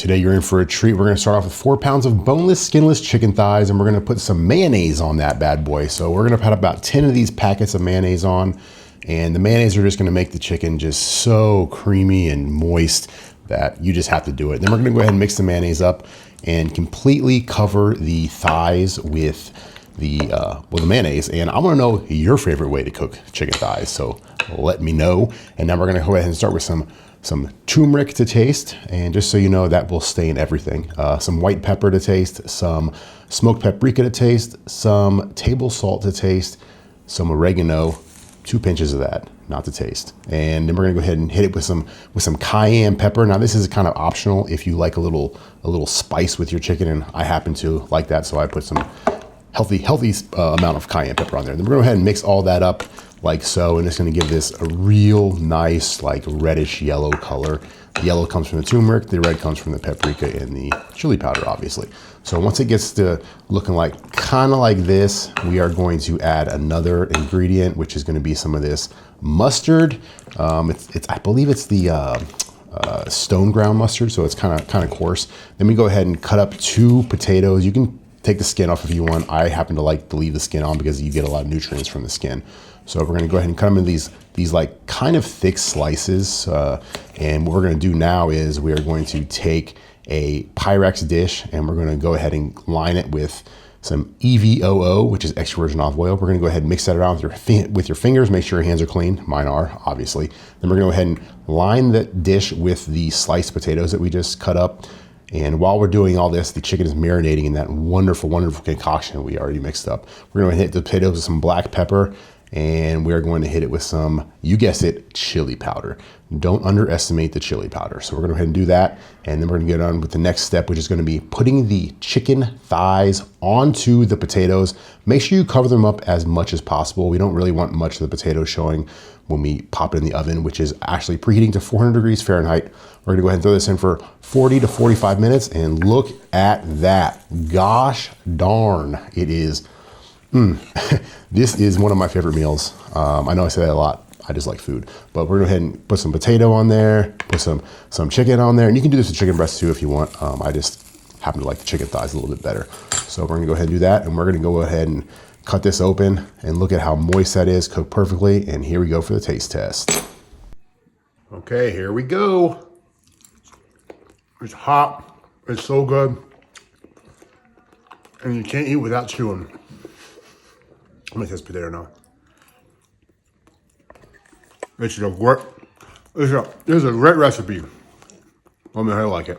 Today you're in for a treat. We're gonna start off with 4 pounds of boneless, skinless chicken thighs, and we're gonna put some mayonnaise on that bad boy. So we're gonna put about 10 of these packets of mayonnaise on, and the mayonnaise are just gonna make the chicken just so creamy and moist that you just have to do it. Then we're gonna go ahead and mix the mayonnaise up and completely cover the thighs with the mayonnaise. And I wanna know your favorite way to cook chicken thighs, so let me know. And now we're gonna go ahead and start with some turmeric to taste, and just so you know, that will stain everything. Some white pepper to taste, some smoked paprika to taste, some table salt to taste, some oregano, 2 pinches of that, not to taste. And then we're gonna go ahead and hit it with some cayenne pepper. Now this is kind of optional if you like a little spice with your chicken, and I happen to like that, so I put some healthy amount of cayenne pepper on there. Then we're gonna go ahead and mix all that up like so, and it's gonna give this a real nice, like reddish yellow color. The yellow comes from the turmeric, the red comes from the paprika and the chili powder, obviously. So once it gets to looking like kind of like this, we are going to add another ingredient, which is gonna be some of this mustard. I believe it's the stone ground mustard, so it's kind of coarse. Then we go ahead and cut up 2 potatoes. You can take the skin off if you want. I happen to like to leave the skin on because you get a lot of nutrients from the skin. So we're gonna go ahead and cut them in these like kind of thick slices. And what we're gonna do now is we are going to take a Pyrex dish and we're gonna go ahead and line it with some EVOO, which is extra virgin olive oil. We're gonna go ahead and mix that around with your fingers. Make sure your hands are clean. Mine are, obviously. Then we're gonna go ahead and line the dish with the sliced potatoes that we just cut up. And while we're doing all this, the chicken is marinating in that wonderful, wonderful concoction we already mixed up. We're gonna hit the potatoes with some black pepper, and we're going to hit it with some, you guessed it, chili powder. Don't underestimate the chili powder. So we're gonna go ahead and do that, and then we're gonna get on with the next step, which is gonna be putting the chicken thighs onto the potatoes. Make sure you cover them up as much as possible. We don't really want much of the potatoes showing when we pop it in the oven, which is actually preheating to 400 degrees Fahrenheit. We're gonna go ahead and throw this in for 40 to 45 minutes, and look at that. Gosh darn, it is. This is one of my favorite meals. I know I say that a lot. I just like food, but we're gonna go ahead and put some potato on there, put some chicken on there, and you can do this with chicken breast too if you want. I just happen to like the chicken thighs a little bit better. So we're gonna go ahead and do that, and we're gonna go ahead and cut this open and look at how moist that is, cooked perfectly. And here we go for the taste test. Okay, here we go. It's hot, it's so good, and you can't eat without chewing. I'm gonna taste potato now. This is a great recipe. Let me know how you like it.